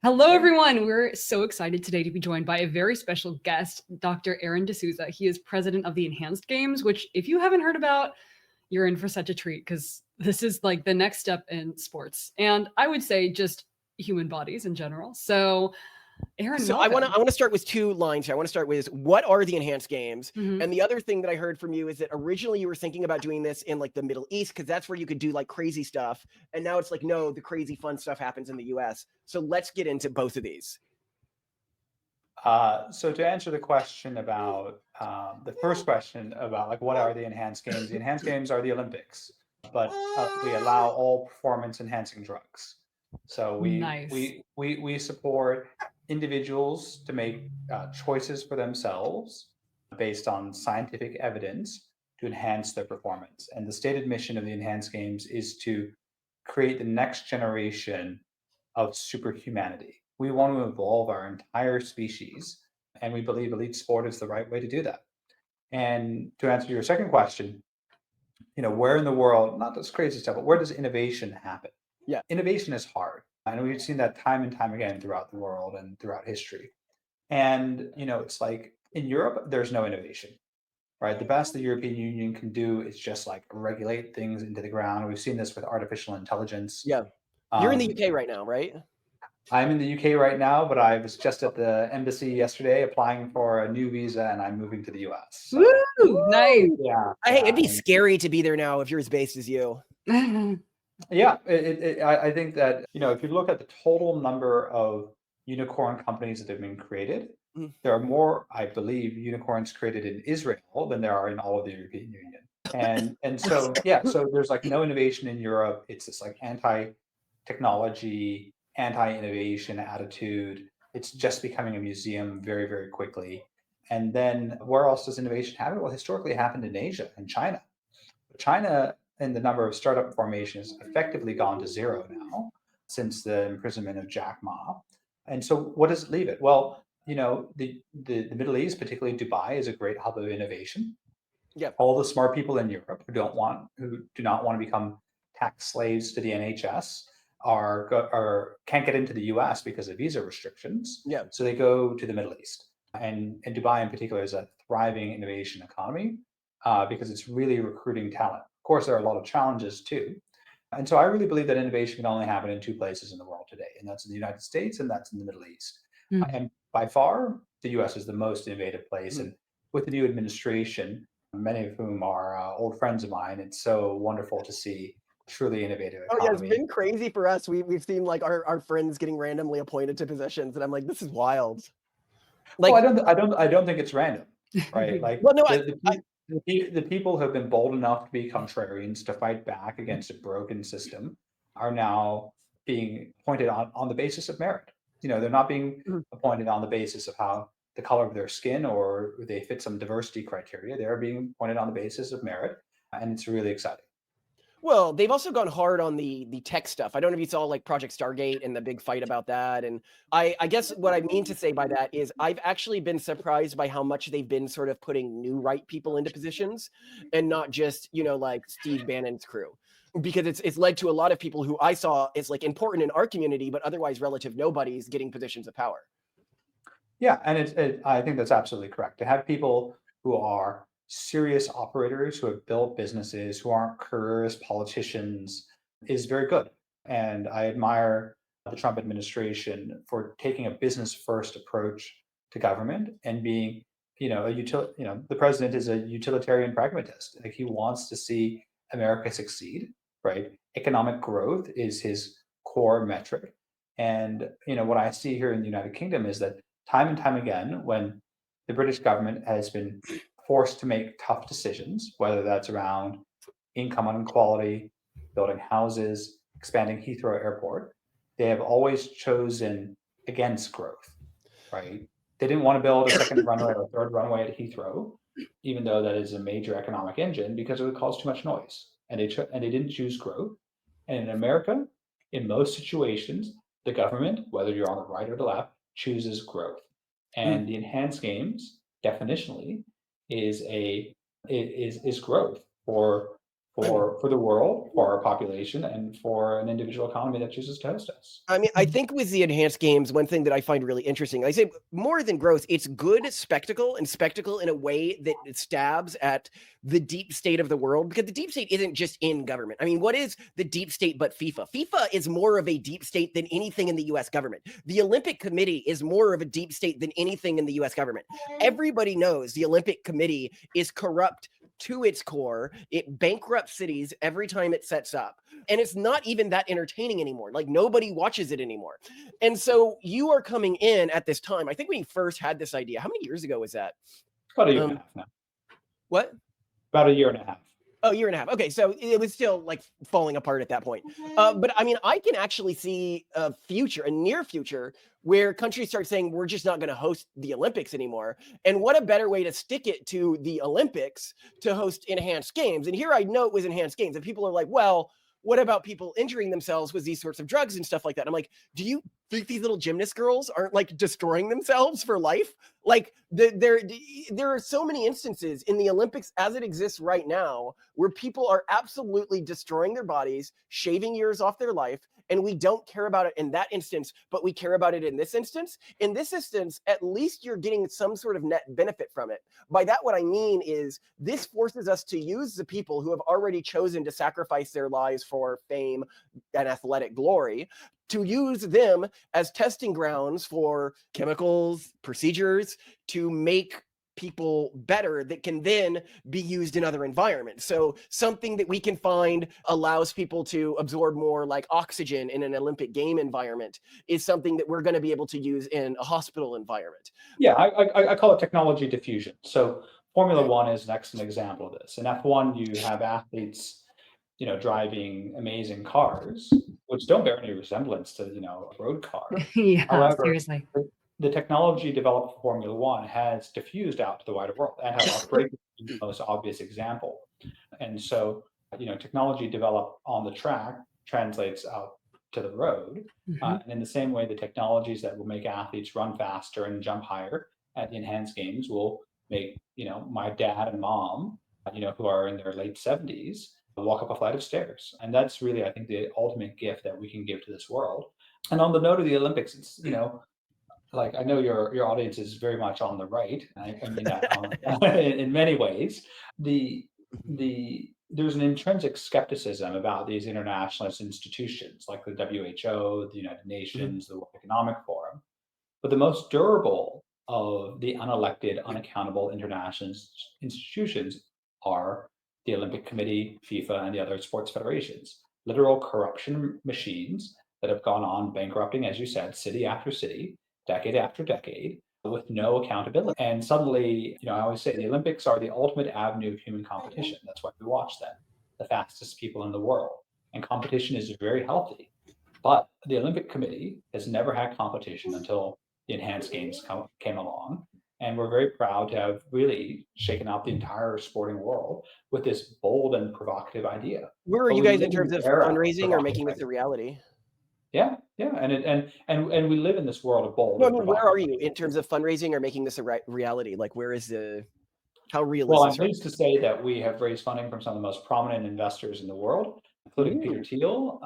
Hello, everyone. We're so excited today to be joined by a very special guest, Dr. Aron D'Souza. He is president of the Enhanced Games, which, if you haven't heard about, you're in for such a treat because this is like the next step in sports. And I would say just human bodies in general. So, Aron, So I want welcome. to start with two lines here. I want to start with what are the enhanced games? Mhm. And the other thing that I heard from you is that originally you were thinking about doing this in like the Middle East because that's where you could do like crazy stuff. And now it's like, no, the crazy fun stuff happens in the US. So let's get into both of these. So to answer the question about the first question about like what are the enhanced games? The enhanced games are the Olympics, but we allow all performance enhancing drugs. So Nice. we support individuals to make choices for themselves based on scientific evidence to enhance their performance. And the stated mission of the enhanced games is to create the next generation of superhumanity. We want to evolve our entire species, and we believe elite sport is the right way to do that. And to answer your second question, where in the world, not this crazy stuff, but where does innovation happen? Yeah. Innovation is hard. And we've seen that time and time again throughout the world and throughout history. And, it's like in Europe, there's no innovation, right? The best the European Union can do is just like regulate things into the ground. We've seen this with artificial intelligence. Yeah. You're in the UK right now, right? I'm in the UK right now, but I was just at the embassy yesterday applying for a new visa, and I'm moving to the US. So, Woo! Nice. yeah, Hey, it'd be and scary to be there now if you're as based as you. yeah, I think that if you look at the total number of unicorn companies that have been created, Mm. there are more, I believe, unicorns created in Israel than there are in all of the European Union. And so yeah, so there's like no innovation in Europe. It's this like anti-technology, anti-innovation attitude. It's just becoming a museum very, very quickly. And then where else does innovation happen? Well, historically it happened in Asia and China. China and the number of startup formations effectively gone to zero now since the imprisonment of Jack Ma. And so what does it leave it? Well, the Middle East, particularly Dubai, is a great hub of innovation. Yeah. All the smart people in Europe who do not want to become tax slaves to the NHS are can't get into the US because of visa restrictions. Yeah. So they go to the Middle East. And Dubai in particular is a thriving innovation economy because it's really recruiting talent. Of course, there are a lot of challenges too. And so I really believe that innovation can only happen in two places in the world today, and that's in the United States and that's in the Middle East. Mhm. And by far, the US is the most innovative place. Mhm. And with the new administration, many of whom are old friends of mine, it's so wonderful to see a truly innovative Oh yeah, it's economy. been crazy for us. We've seen like our friends getting randomly appointed to positions, and I'm like, this is wild. Well, Like, I don't think it's random, right? Like well, no, the people who have been bold enough to be contrarians to fight back against a broken system are now being appointed on the basis of merit. They're not being Mhm. appointed on the basis of how the color of their skin or they fit some diversity criteria. They're being appointed on the basis of merit, and it's really exciting. Well, they've also gone hard on the tech stuff. I don't know if you saw like Project Stargate and the big fight about that. And I guess what I mean to say by that is I've actually been surprised by how much they've been sort of putting new right people into positions and not just, like Steve Bannon's crew. Because it's led to a lot of people who I saw is like important in our community, but otherwise relative nobodies getting positions of power. Yeah, and I think that's absolutely correct. To have people who are serious operators who have built businesses, who aren't careerist politicians, is very good. And I admire the Trump administration for taking a business first approach to government and being, the president is a utilitarian pragmatist. Like he wants to see America succeed, right? Economic growth is his core metric. And what I see here in the United Kingdom is that time and time again, when the British government has been forced to make tough decisions, whether that's around income inequality, building houses, expanding Heathrow Airport, they have always chosen against growth, right? They didn't want to build a second runway or a third runway at Heathrow, even though that is a major economic engine, because it would cause too much noise. And they didn't choose growth. And in America, in most situations, the government, whether you're on the right or the left, chooses growth. Mm. And the enhanced games, definitionally, is growth for the world, for our population, and for an individual economy that chooses to host us. I mean, I think with the enhanced games, one thing that I find really interesting, I say more than growth, it's good spectacle, and spectacle in a way that it stabs at the deep state of the world, because the deep state isn't just in government. I mean, what is the deep state but FIFA? FIFA is more of a deep state than anything in the US government. The Olympic Committee is more of a deep state than anything in the US government. Everybody knows the Olympic Committee is corrupt to its core. It bankrupts cities every time it sets up. And it's not even that entertaining anymore. Like, nobody watches it anymore. And so you are coming in at this time. I think when you first had this idea, how many years ago was that? About a year and a half now. What? About a year and a half. Oh, year and a half. Okay, so it was still like falling apart at that point. But I mean, I can actually see a near future, where countries start saying, we're just not going to host the Olympics anymore. And what a better way to stick it to the Olympics to host enhanced games. And here I know it was enhanced games, and people are like, well, what about people injuring themselves with these sorts of drugs and stuff like that? I'm like, do you think these little gymnast girls aren't like destroying themselves for life? Like, there are so many instances in the Olympics as it exists right now where people are absolutely destroying their bodies, shaving years off their life, and we don't care about it in that instance, but we care about it in this instance. In this instance, at least you're getting some sort of net benefit from it. By that, what I mean is this forces us to use the people who have already chosen to sacrifice their lives for fame and athletic glory, to use them as testing grounds for chemicals, procedures, to make people better that can then be used in other environments. So something that we can find allows people to absorb more, like oxygen in an Olympic game environment, is something that we're going to be able to use in a hospital environment. Yeah, I call it technology diffusion. So Formula One is an excellent example of this. In F1, you have athletes, driving amazing cars, which don't bear any resemblance to, a road car. Yeah, However, seriously. the technology developed for Formula One has diffused out to the wider world, and has break the most obvious example. And so, technology developed on the track translates out to the road. Mhm. And in the same way, the technologies that will make athletes run faster and jump higher at the enhanced games will make, my dad and mom, who are in their late 70s, walk up a flight of stairs. And that's really, I think, the ultimate gift that we can give to this world. And on the note of the Olympics, it's, like, I know your audience is very much on the right. I mean that in many ways. There's an intrinsic skepticism about these internationalist institutions like the WHO, the United Nations, the World Economic Forum. But the most durable of the unelected, unaccountable international institutions are the Olympic Committee, FIFA, and the other sports federations. Literal corruption machines that have gone on bankrupting, as you said, city after city, decade after decade, with no accountability. And suddenly, I always say the Olympics are the ultimate avenue of human competition. That's why we watch them, the fastest people in the world. And competition is very healthy. But the Olympic Committee has never had competition until the enhanced games came along. And we're very proud to have really shaken out the entire sporting world with this bold and provocative idea. Where are But you we guys live in terms the of era fundraising or making provocative this a reality? Yeah, and we live in this world of bold. No, I and mean, where are provocative. you in terms of fundraising or making this a reality? Like, how real Well, is I'm this? Right? pleased to say that we have raised funding from some of the most prominent investors in the world, including Peter Thiel,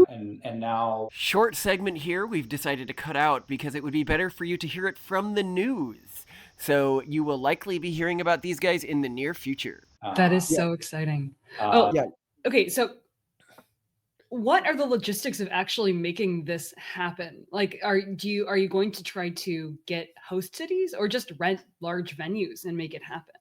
and now. Short segment here we've decided to cut out because it would be better for you to hear it from the news. So you will likely be hearing about these guys in the near future. That is Yeah. so exciting. Yeah. Okay, so what are the logistics of actually making this happen? Like, are you going to try to get host cities, or just rent large venues and make it happen?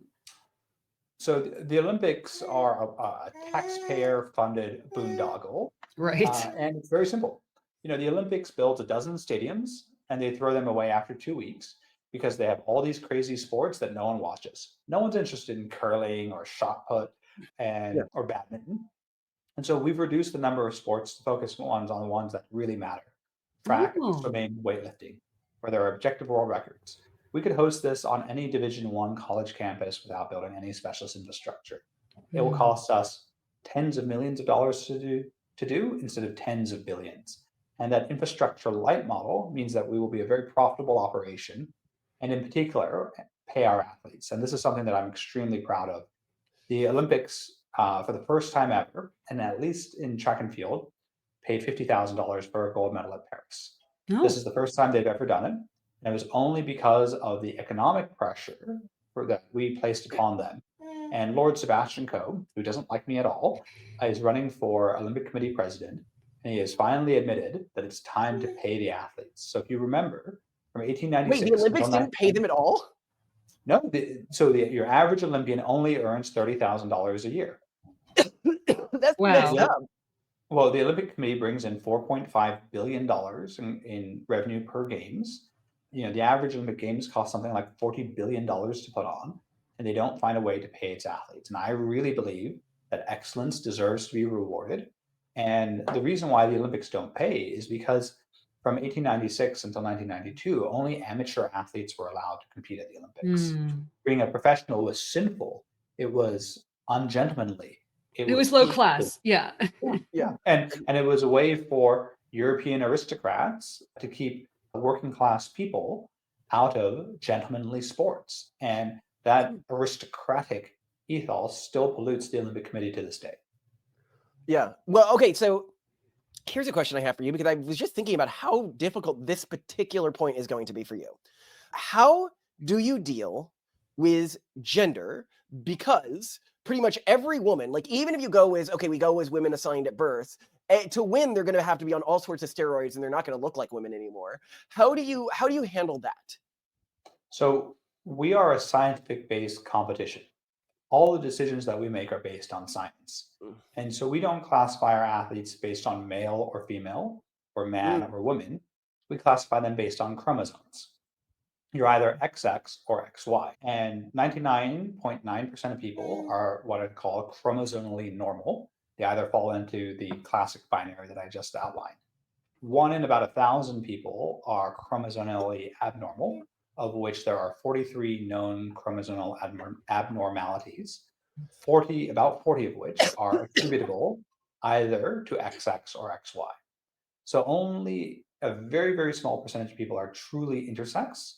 So the Olympics are a taxpayer-funded boondoggle, Right. and it's very simple. The Olympics builds a dozen stadiums, and they throw them away after 2 weeks because they have all these crazy sports that no one watches. No one's interested in curling or shot put or badminton. And so we've reduced the number of sports to focus on the ones that really matter: track, swimming, weightlifting, where there are objective world records. We could host this on any Division I college campus without building any specialist infrastructure. It will cost us tens of millions of dollars to do instead of tens of billions. And that infrastructure light model means that we will be a very profitable operation, and in particular, pay our athletes. And this is something that I'm extremely proud of. The Olympics for the first time ever, and at least in track and field, paid $50,000 for a gold medal at Paris. This is the first time they've ever done it. And it was only because of the economic pressure that we placed upon them. And Lord Sebastian Coe, who doesn't like me at all, is running for Olympic Committee president. And he has finally admitted that it's time to pay the athletes. So if you remember, from 1896... Wait, the Olympics didn't pay them at all? No, your average Olympian only earns $30,000 a year. That's messed up. Well, the Olympic Committee brings in $4.5 billion in revenue per games. The average Olympic Games cost something like $40 billion to put on, and they don't find a way to pay its athletes. And I really believe that excellence deserves to be rewarded. And the reason why the Olympics don't pay is because from 1896 until 1992, only amateur athletes were allowed to compete at the Olympics. Being a professional was sinful. It was ungentlemanly. It was low class. Yeah. Yeah. And it was a way for European aristocrats to keep working class people out of gentlemanly sports. And that aristocratic ethos still pollutes the Olympic Committee to this day. Yeah. Well, okay. So here's a question I have for you, because I was just thinking about how difficult this particular point is going to be for you. How do you deal with gender? Because pretty much every woman, like even if you go as, okay, we go as women assigned at birth, to win, they're going to have to be on all sorts of steroids and they're not going to look like women anymore. How do you handle that? So we are a scientific-based competition. All the decisions that we make are based on science. And so we don't classify our athletes based on male or female or man or woman. We classify them based on chromosomes. You're either XX or XY. And 99.9% of people are what I'd call chromosomally normal. They either fall into the classic binary that I just outlined. 1 in about 1,000 people are chromosomally abnormal, of which there are 43 known chromosomal abnormalities, about 40 of which are attributable either to XX or XY. So only a very, very small percentage of people are truly intersex.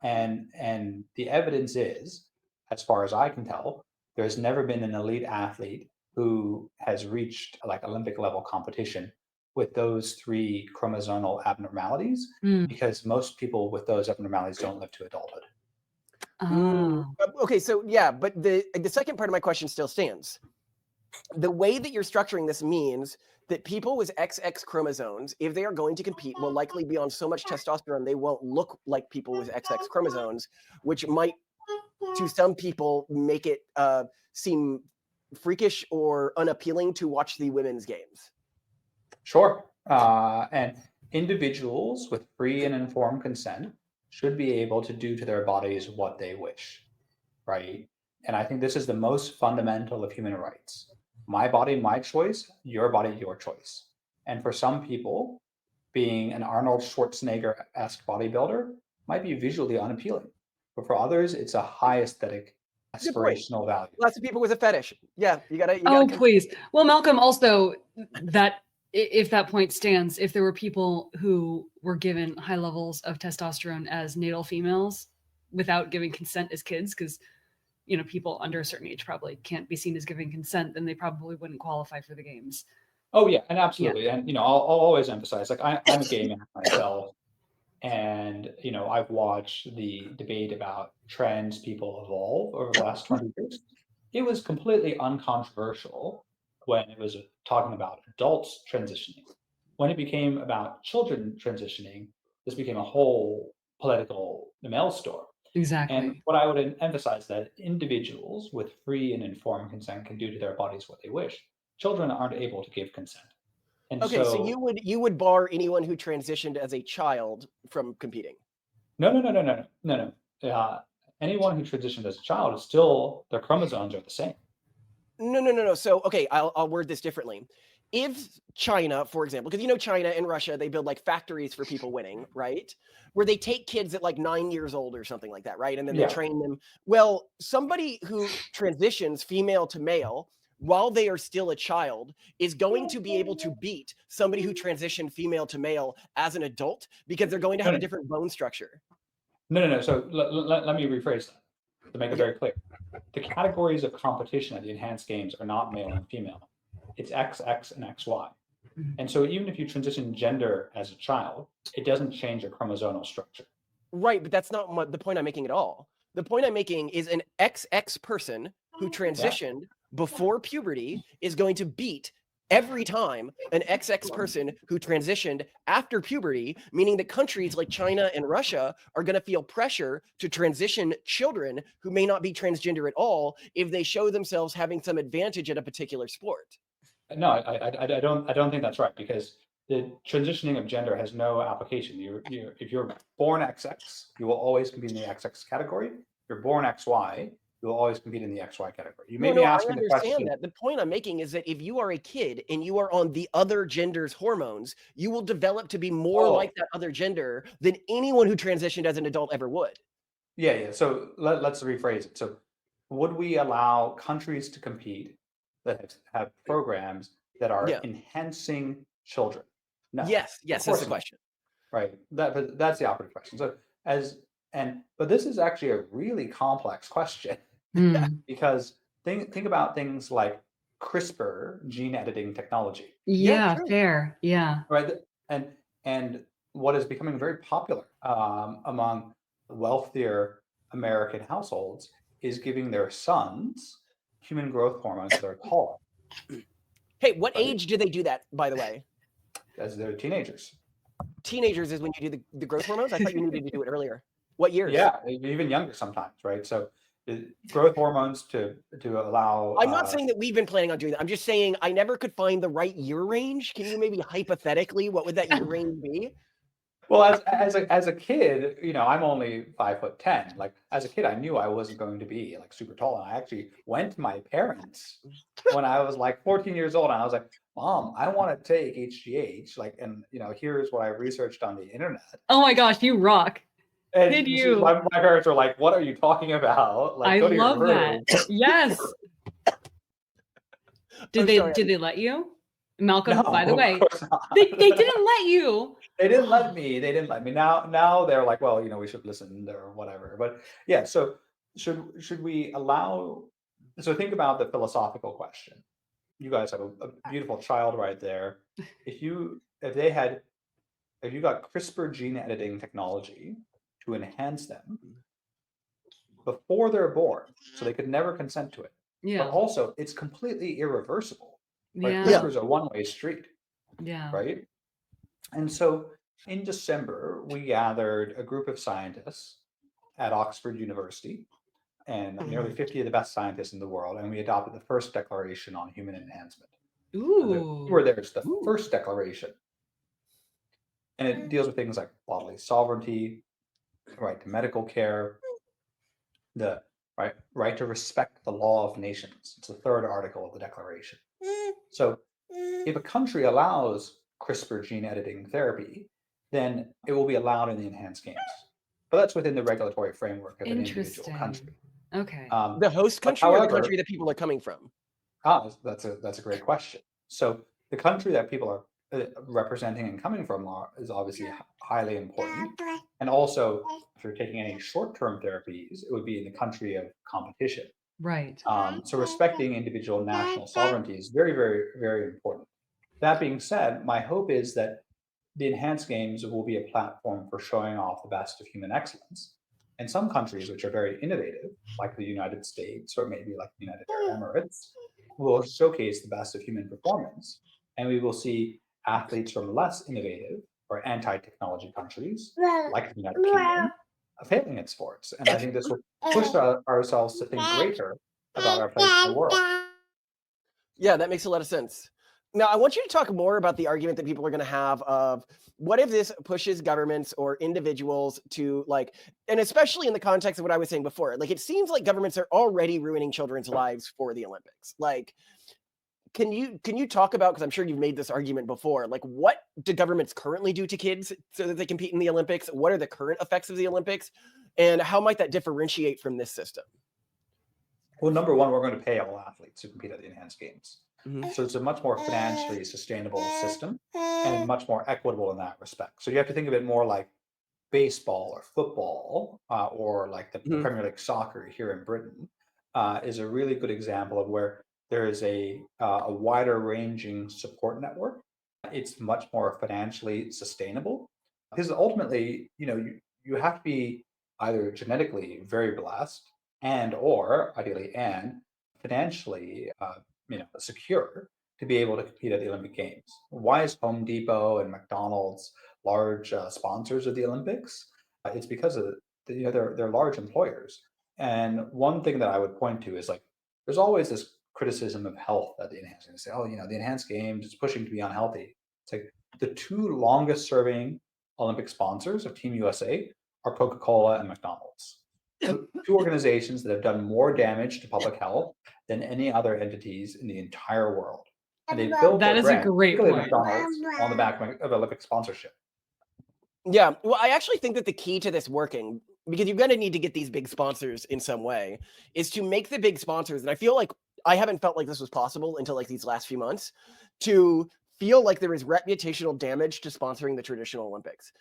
And the evidence is, as far as I can tell, there's never been an elite athlete who has reached like Olympic level competition with those 3 chromosomal abnormalities, because most people with those abnormalities don't live to adulthood. Okay, so yeah, but the second part of my question still stands. The way that you're structuring this means that people with XX chromosomes, if they are going to compete, will likely be on so much testosterone they won't look like people with XX chromosomes, which might, to some people, make it seem freakish or unappealing to watch the women's games. Sure. And individuals with free and informed consent should be able to do to their bodies what they wish, right? And I think this is the most fundamental of human rights. My body, my choice, your body, your choice. And for some people, being an Arnold Schwarzenegger-esque bodybuilder might be visually unappealing. But for others, it's a high aesthetic, aspirational value. Lots of people with a fetish. Yeah, you gotta please. Well, Malcolm, also that if that point stands, if there were people who were given high levels of testosterone as natal females without giving consent as kids, because people under a certain age probably can't be seen as giving consent, then they probably wouldn't qualify for the games. Oh yeah, and absolutely. Yeah. And I'll always emphasize, like I'm a gay man myself, and I've watched the debate about trans people evolve over the last 20 years. It was completely uncontroversial when it was talking about adults transitioning. When it became about children transitioning, this became a whole political maelstrom. Exactly. And what I would emphasize that individuals with free and informed consent can do to their bodies what they wish. Children aren't able to give consent. And okay, so you would bar anyone who transitioned as a child from competing? No. Anyone who transitioned as a child is still, their chromosomes are the same. No. So, okay, I'll word this differently. If China, for example, because China and Russia, they build like factories for people winning, right? Where they take kids at like 9 years old or something like that, right? And then they train them. Well, somebody who transitions female to male while they are still a child is going to be able to beat somebody who transitioned female to male as an adult, because they're going to have a different bone structure. No. So let me rephrase that to make it very clear. the categories of competition at the enhanced games are not male and female. It's XX and XY. Mhm. And so even if you transition gender as a child, it doesn't change your chromosomal structure. Right, but that's not the point I'm making at all. The point I'm making is an XX person who transitioned before puberty is going to beat every time an XX person who transitioned after puberty, meaning that countries like China and Russia are going to feel pressure to transition children who may not be transgender at all if they show themselves having some advantage at a particular sport. No, I don't think that's right, because the transitioning of gender has no application. If you're born XX, you will always compete in the XX category. If you're born XY, you will always compete in the XY category. You may be I asking the question. understand that. The point I'm making is that if you are a kid and you are on the other gender's hormones, you will develop to be more like that other gender than anyone who transitioned as an adult ever would. Yeah. So let's rephrase it. So would we allow countries to compete that have programs that are Yeah. enhancing children? No. Yes, of that's course the not. question. Right. That's the operative question. So but this is actually a really complex question, Mm. because think about things like CRISPR gene editing technology, Yeah, true. fair. Yeah. right? And what is becoming very popular among wealthier American households is giving their sons human growth hormones that are taller, Hey, what right, age do they do that, by the way? as they're teenagers. Teenagers is when you do the growth hormones? I thought you needed to do it earlier. What years? Yeah, even younger sometimes, right? So the growth hormones to allow. I'm not saying that we've been planning on doing that. I'm just saying I never could find the right year range. Can you maybe hypothetically, what would that year range be? Well, as a kid, I'm only 5'10". Like as a kid, I knew I wasn't going to be like super tall, and I actually went to my parents when I was like 14 years old, and I was like, "Mom, I want to take HGH." Like, and here's what I researched on the internet. Oh my gosh, you rock. And Did you? my parents were like, "What are you talking about? Like, I go to your love room." that. Yes. Did they let you? Malcolm, No, by the of way, course not. they didn't let you. They didn't let me. They didn't let me. Now they're like, well, we should listen or whatever. But yeah, so should we allow? So think about the philosophical question. You guys have a beautiful child right there. If you got CRISPR gene editing technology to enhance them before they're born, so they could never consent to it. Yeah. But also, it's completely irreversible. Right? Yeah. CRISPR is a one-way street. Yeah. Right? And so in December, we gathered a group of scientists at Oxford University, and nearly 50 of the best scientists in the world, and we adopted the first declaration on human enhancement. Ooh. There's the first declaration. And it deals with things like bodily sovereignty, right to medical care, the right to respect the law of nations. It's the third article of the declaration. So if a country allows CRISPR gene editing therapy, then it will be allowed in the enhanced games. But that's within the regulatory framework of an individual country. Okay. The host country or the country that people are coming from? That's a great question. So the country that people are representing and coming from is obviously highly important. And also, if you're taking any short-term therapies, it would be in the country of competition. Right. So respecting individual national sovereignty is very, very, very important. That being said, my hope is that the enhanced games will be a platform for showing off the best of human excellence. And some countries which are very innovative, like the United States or maybe like the United Arab Emirates, will showcase the best of human performance. And we will see athletes from less innovative or anti-technology countries, like the United Kingdom, failing at sports. And I think this will push ourselves to think greater about our place in the world. Yeah, that makes a lot of sense. Now, I want you to talk more about the argument that people are going to have of what if this pushes governments or individuals to and especially in the context of what I was saying before, it seems like governments are already ruining children's lives for the Olympics. Can you talk about, because I'm sure you've made this argument before, what do governments currently do to kids so that they compete in the Olympics? What are the current effects of the Olympics? And how might that differentiate from this system? Well, number one, we're going to pay all athletes to compete at the enhanced games. So it's a much more financially sustainable system and much more equitable in that respect. So you have to think of it more like baseball or football or like the Premier League soccer here in Britain. is a really good example of where there is a wider ranging support network. It's much more financially sustainable because ultimately, you have to be either genetically very blessed and or ideally and financially, secure to be able to compete at the Olympic Games. Why is Home Depot and McDonald's large sponsors of the Olympics? It's because of they're large employers. And one thing that I would point to is like there's always this criticism of health at the enhanced games. Say, oh, the enhanced games is pushing to be unhealthy. It's like the two longest serving Olympic sponsors of Team USA are Coca-Cola and McDonald's. Two organizations that have done more damage to public health than any other entities in the entire world. And they built That their is a brand, great particularly point. McDonald's, on the back of Olympic sponsorship. Yeah, well, I actually think that the key to this working, because you're going to need to get these big sponsors in some way, is to make the big sponsors. And I feel like I haven't felt like this was possible until like these last few months, to feel like there is reputational damage to sponsoring the traditional Olympics.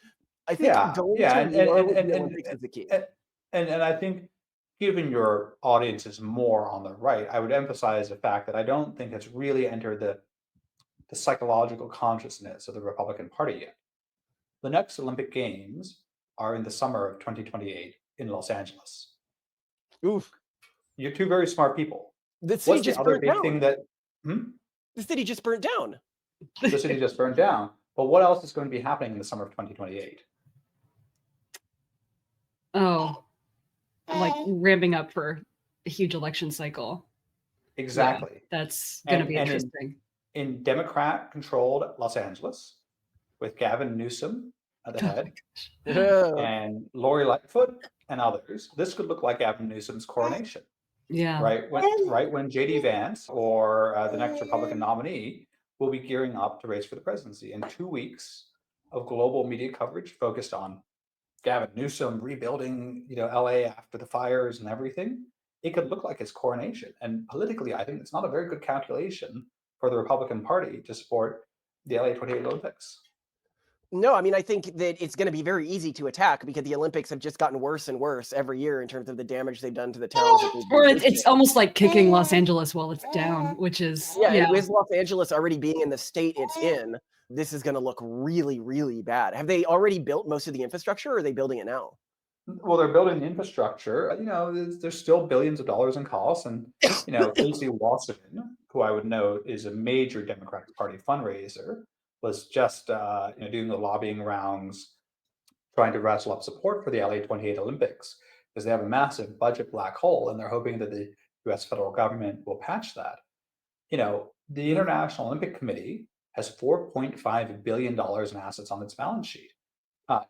I think going to war with the Olympics is the key. And I think given your audience is more on the right, I would emphasize the fact that I don't think it's really entered the psychological consciousness of the Republican Party yet. The next Olympic Games are in the summer of 2028 in Los Angeles. Oof. You're two very smart people. The city What's the other big thing that... The city just burnt down. The city just burned down. But what else is going to be happening in the summer of 2028? Oh, like ramping up for a huge election cycle. Exactly. Yeah, that's going to be interesting. In Democrat-controlled Los Angeles, with Gavin Newsom at the head, and Lori Lightfoot and others, this could look like Gavin Newsom's coronation. Yeah. Right when JD Vance or the next Republican nominee will be gearing up to race for the presidency. In 2 weeks of global media coverage focused on Gavin Newsom rebuilding, LA after the fires and everything, it could look like his coronation. And politically, I think it's not a very good calculation for the Republican Party to support the LA 28 Olympics. No, I mean, I think that it's going to be very easy to attack because the Olympics have just gotten worse and worse every year in terms of the damage they've done to the towns. Or it's almost like kicking Los Angeles while it's down, which is... And with Los Angeles already being in the state it's in, this is going to look really, really bad. Have they already built most of the infrastructure, or are they building it now? Well, they're building the infrastructure. There's still billions of dollars in costs. And, Casey Wasserman, who I would note is a major Democratic Party fundraiser, was just doing the lobbying rounds, trying to rustle up support for the LA 28 Olympics because they have a massive budget black hole, and they're hoping that the U.S. federal government will patch that. The International Olympic Committee has $4.5 billion in assets on its balance sheet.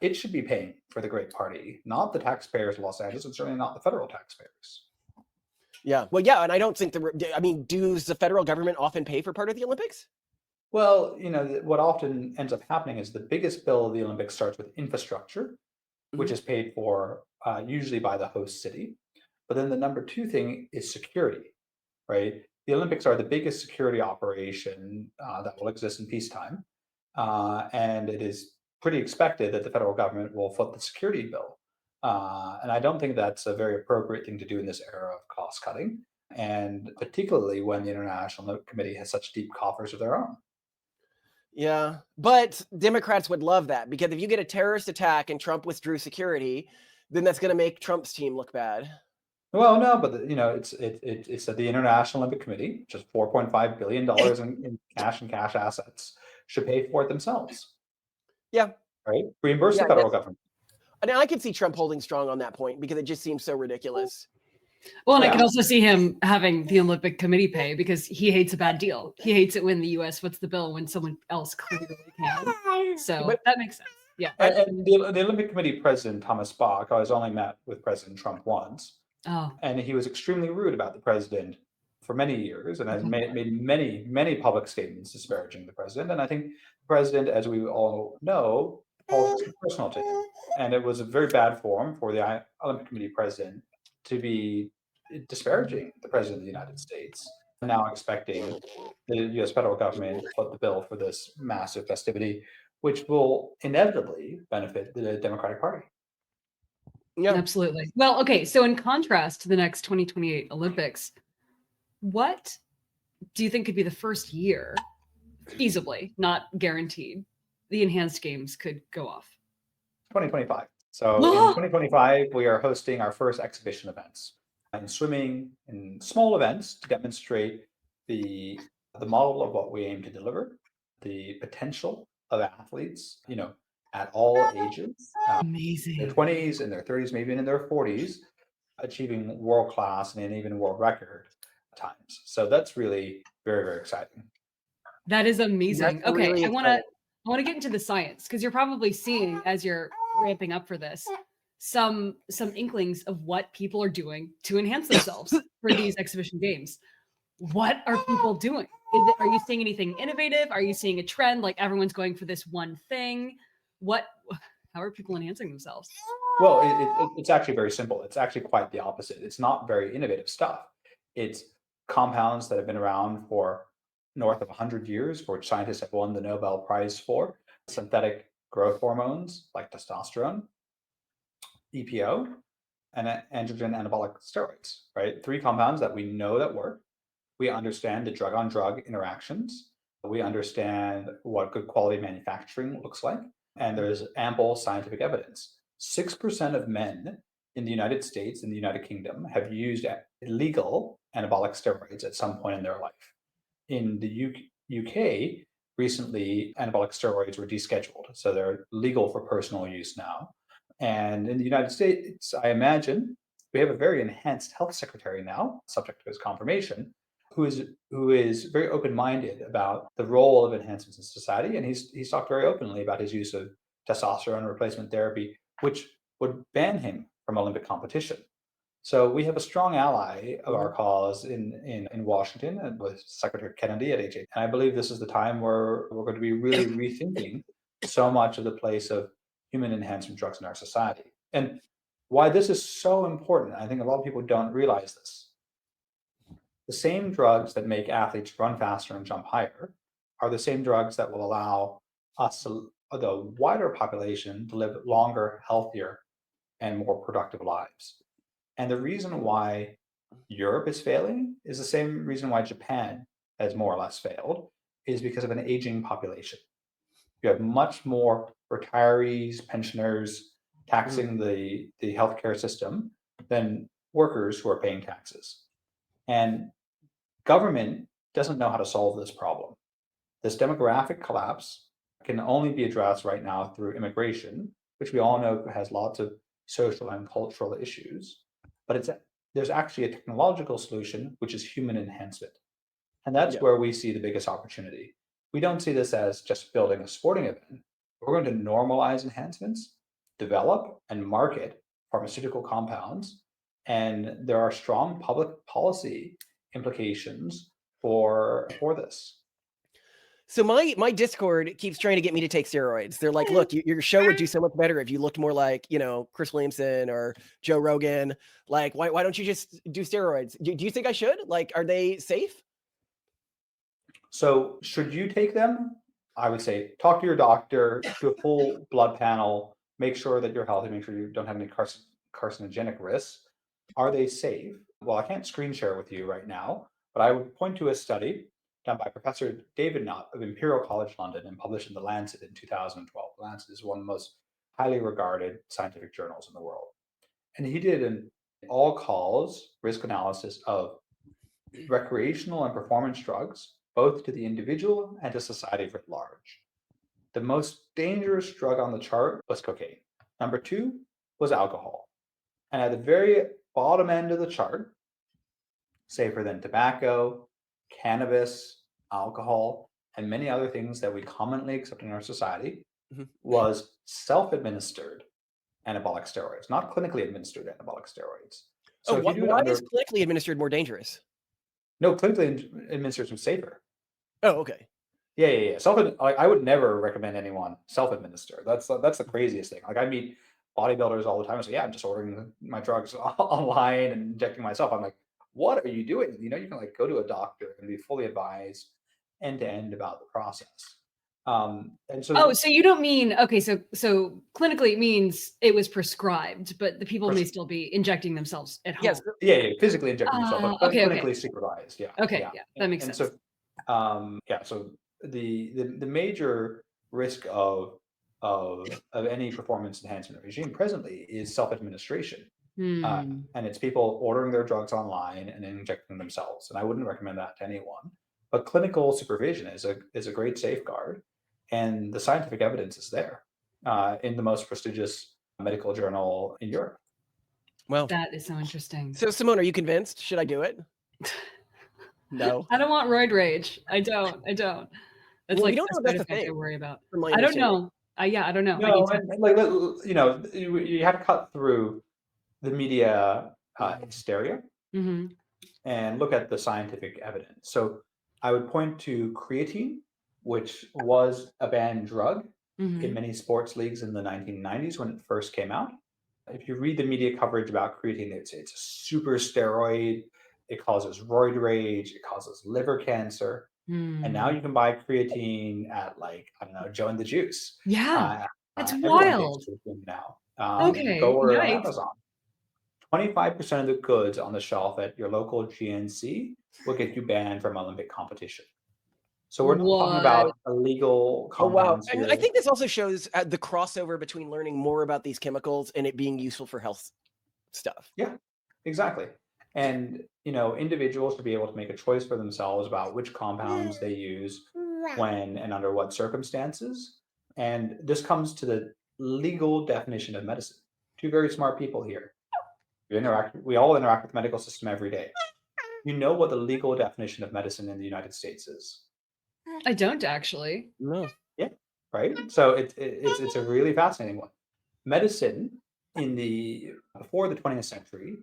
It should be paying for the great party, not the taxpayers of Los Angeles, and certainly not the federal taxpayers. Yeah, well, yeah, and I don't think does the federal government often pay for part of the Olympics? Well, what often ends up happening is the biggest bill of the Olympics starts with infrastructure, which is paid for usually by the host city. But then the number two thing is security, right? The Olympics are the biggest security operation that will exist in peacetime. And it is pretty expected that the federal government will foot the security bill. And I don't think that's a very appropriate thing to do in this era of cost cutting, and particularly when the International Olympic Committee has such deep coffers of their own. Yeah, but Democrats would love that, because if you get a terrorist attack and Trump withdrew security, then that's going to make Trump's team look bad. Well, no, but it's that the International Olympic Committee, just $4.5 billion in cash and cash assets, should pay for it themselves. Yeah. Right? Reimburse the federal government. I mean, I could see Trump holding strong on that point because it just seems so ridiculous. Well, and I can also see him having the Olympic Committee pay because he hates a bad deal. He hates it when the U.S. foots the bill when someone else clearly can. So that makes sense. Yeah. And the Olympic Committee president, Thomas Bach, I was only met with President Trump once. Oh. And he was extremely rude about the president for many years, and has made many, many public statements disparaging the president. And I think the president, as we all know, politics is personal to him. And it was a very bad form for the Olympic Committee president to be disparaging the president of the United States, now expecting the U.S. federal government to foot the bill for this massive festivity, which will inevitably benefit the Democratic Party. Yeah. Absolutely. Well, okay. So in contrast to the next 2028 Olympics, what do you think could be the first year, feasibly, not guaranteed, the enhanced games could go off? 2025. So in 2025, we are hosting our first exhibition events in swimming, in small events to demonstrate the model of what we aim to deliver, the potential of athletes, at all ages, their Amazing. 20s and their 30s, maybe even in their 40s, achieving world class and even world record times. So that's really very, very exciting. That is amazing. That's Okay, really I want to exciting. get into the science because you're probably seeing as you're ramping up for this some inklings of what people are doing to enhance themselves for these exhibition games. What are people doing? Are you seeing anything innovative? Are you seeing a trend like everyone's going for this one thing? How are people enhancing themselves? Well, it's actually very simple. It's actually quite the opposite. It's not very innovative stuff. It's compounds that have been around for north of 100 years, for which scientists have won the Nobel Prize for. Synthetic growth hormones like testosterone, EPO, and androgen anabolic steroids, right? Three compounds that we know that work. We understand the drug-on-drug interactions. We understand what good quality manufacturing looks like. And there's ample scientific evidence. 6% of men in the United States and the United Kingdom have used illegal anabolic steroids at some point in their life. In the UK, recently, anabolic steroids were descheduled, so they're legal for personal use now. And in the United States, I imagine we have a very enhanced health secretary now, subject to his confirmation, who is very open-minded about the role of enhancements in society, and he's talked very openly about his use of testosterone replacement therapy, which would ban him from Olympic competition. So we have a strong ally of our cause in Washington and with Secretary Kennedy at H8. And I believe this is the time where we're going to be really rethinking so much of the place of human enhancement drugs in our society. And why this is so important, I think a lot of people don't realize this. The same drugs that make athletes run faster and jump higher are the same drugs that will allow us, the wider population, to live longer, healthier, and more productive lives. And the reason why Europe is failing is the same reason why Japan has more or less failed, is because of an aging population. You have much more retirees, pensioners taxing the healthcare system than workers who are paying taxes. And government doesn't know how to solve this problem. This demographic collapse can only be addressed right now through immigration, which we all know has lots of social and cultural issues. But there's actually a technological solution, which is human enhancement. And that's where we see the biggest opportunity. We don't see this as just building a sporting event. We're going to normalize enhancements, develop and market pharmaceutical compounds, and there are strong public policy implications for this. So my Discord keeps trying to get me to take steroids. They're like, look, your show would do so much better if you looked more like, Chris Williamson or Joe Rogan. Like, why don't you just do steroids? Do you think I should? Like, are they safe? So should you take them? I would say talk to your doctor, do a full blood panel, make sure that you're healthy, make sure you don't have any carcinogenic risks. Are they safe? Well, I can't screen share with you right now, but I would point to a study done by Professor David Nutt of Imperial College London and published in The Lancet in 2012. The Lancet is one of the most highly regarded scientific journals in the world. And he did an all-cause risk analysis of recreational and performance drugs, both to the individual and to society writ large. The most dangerous drug on the chart was cocaine. Number 2 was alcohol. And at the very bottom end of the chart, safer than tobacco, cannabis, alcohol, and many other things that we commonly accept in our society, was self-administered anabolic steroids, not clinically administered anabolic steroids. So why is clinically administered more dangerous? No, clinically administered is safer. Oh, okay. Yeah. I would never recommend anyone self-administer. That's the craziest thing. Like I meet bodybuilders all the time and say, yeah, I'm just ordering my drugs online and injecting myself. I'm like, what are you doing? You can like go to a doctor and be fully advised end to end about the process. And so Oh, so you don't mean, okay, so clinically it means it was prescribed, but the people may pres- still be injecting themselves at Yes. home. yeah, physically injecting yourself, but Okay, okay. clinically supervised. Yeah, Okay, yeah. yeah, that makes And sense. so, yeah, so the major risk of any performance enhancement regime presently is self-administration. And it's people ordering their drugs online and then injecting themselves. And I wouldn't recommend that to anyone. But clinical supervision is a great safeguard, and the scientific evidence is there in the most prestigious medical journal in Europe. Well, That is so interesting. so Simone, are you convinced? Should I do it? No. I don't want roid rage. I don't. That's Well, like you don't a know if side that's a effect I thing, worry about. from my I don't understanding. know. Yeah, I don't know. I need No, to. and like you have to cut through the media hysteria Hmm. and look at the scientific evidence. So I would point to creatine, which was a banned drug in Hmm. many sports leagues in the 1990s when it first came out. If you read the media coverage about creatine, it's a super steroid. It causes roid rage. It causes liver cancer. And now you can buy creatine at, like, I don't know, Joe and the Juice. Yeah, that's Everyone takes wild. creatine now. Go Okay, order on yikes. Amazon. 25% of the goods on the shelf at your local GNC will get you banned from Olympic competition. So we're not talking What? about illegal Oh, wow. compounds And here. I think this also shows the crossover between learning more about these chemicals and it being useful for health stuff. Yeah, exactly. And individuals should be able to make a choice for themselves about which compounds they use, when and under what circumstances. And this comes to the legal definition of medicine. Two very smart people here. We all interact with the medical system every day. You know what the legal definition of medicine in the United States is? I don't actually. No. Yeah, right. So it's a really fascinating one. Medicine before the 20th century,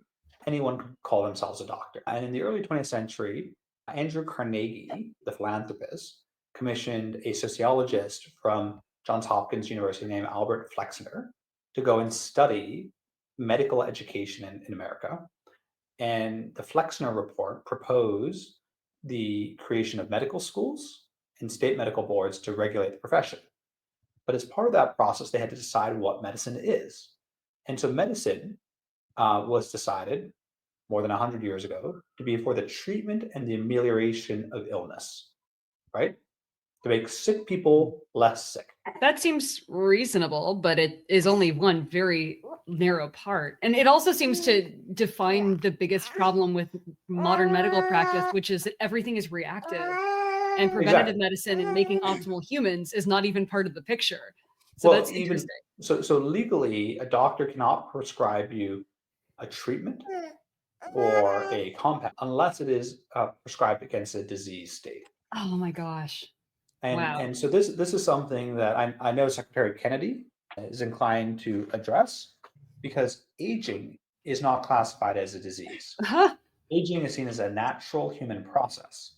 anyone could call themselves a doctor. And in the early 20th century, Andrew Carnegie, the philanthropist, commissioned a sociologist from Johns Hopkins University named Albert Flexner to go and study medical education in America. And the Flexner report proposed the creation of medical schools and state medical boards to regulate the profession. But as part of that process, they had to decide what medicine is. And so medicine was decided more than 100 years ago to be for the treatment and the amelioration of illness, right? To make sick people less sick. That seems reasonable, but it is only one very narrow part. And it also seems to define the biggest problem with modern medical practice, which is that everything is reactive. And preventative Exactly. medicine and making optimal humans is not even part of the picture. So Well, that's interesting. so legally, a doctor cannot prescribe you a treatment or a compound unless it is prescribed against a disease state. Oh my gosh. And Wow. and so this is something that I know Secretary Kennedy is inclined to address, because aging is not classified as a disease. Huh? Aging is seen as a natural human process,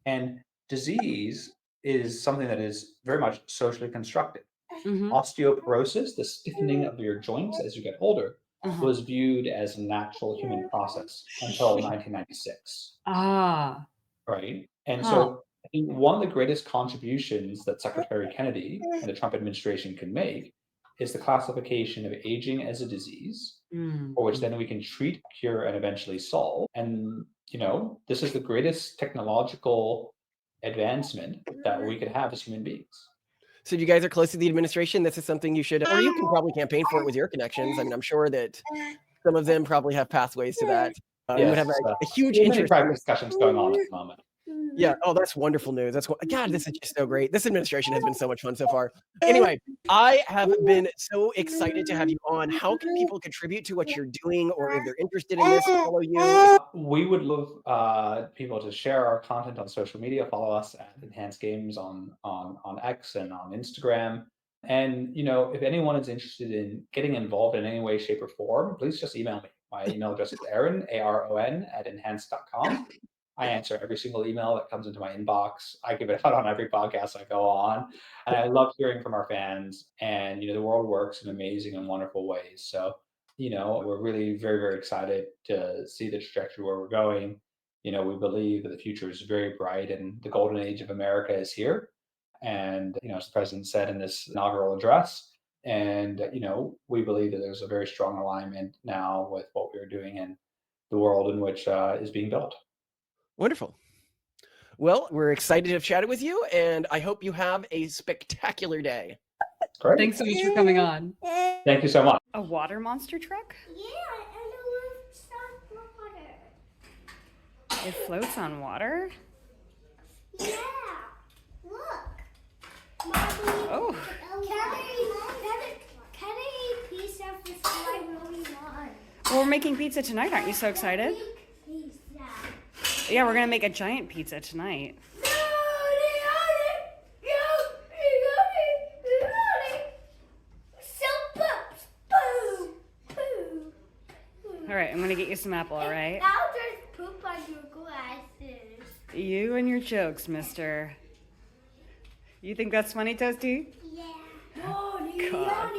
and disease is something that is very much socially constructed. Mhm. Osteoporosis, the stiffening of your joints as you get older, Uh-huh. was viewed as a natural human process until 1996. Ah. Right? And Huh. so I think one of the greatest contributions that Secretary Kennedy and the Trump administration can make is the classification of aging as a disease, for which then we can treat, cure, and eventually solve. And, this is the greatest technological advancement that we could have as human beings. So you guys are close to the administration. This is something you should, or you can probably campaign for it with your connections. I mean, I'm sure that some of them probably have pathways to that. You would have a huge There are many interest in private this. discussions going on at the moment. Yeah. Oh, that's wonderful news. God, this is just so great. This administration has been so much fun so far. Anyway, I have been so excited to have you on. How can people contribute to what you're doing, or if they're interested in this, follow you? We would love people to share our content on social media. Follow us at Enhanced Games on X and on Instagram. And if anyone is interested in getting involved in any way, shape, or form, please just email me. My email address is Aron, Aron @enhanced.com. I answer every single email that comes into my inbox. I give it out on every podcast I go on. And I love hearing from our fans. And the world works in amazing and wonderful ways. So we're really very, very excited to see the trajectory where we're going. We believe that the future is very bright and the golden age of America is here. And, as the president said in this inaugural address, and, we believe that there's a very strong alignment now with what we're doing in the world in which is being built. Wonderful. Well, we're excited to have chatted with you, and I hope you have a spectacular day. Great. Thanks so much for coming on. Thank you so much. A water monster truck? Yeah, and it lives on water. It floats on water? Yeah, look. Mommy, Oh. can I eat pizza for some I really want? Well, we're making pizza tonight. Aren't you so excited? Pizza. Yeah, we're going to make a giant pizza tonight. All right, I'm going to get you some apple, all right? Now there's poop on your glasses. You and your jokes, mister. You think that's funny, Toasty? Yeah. God.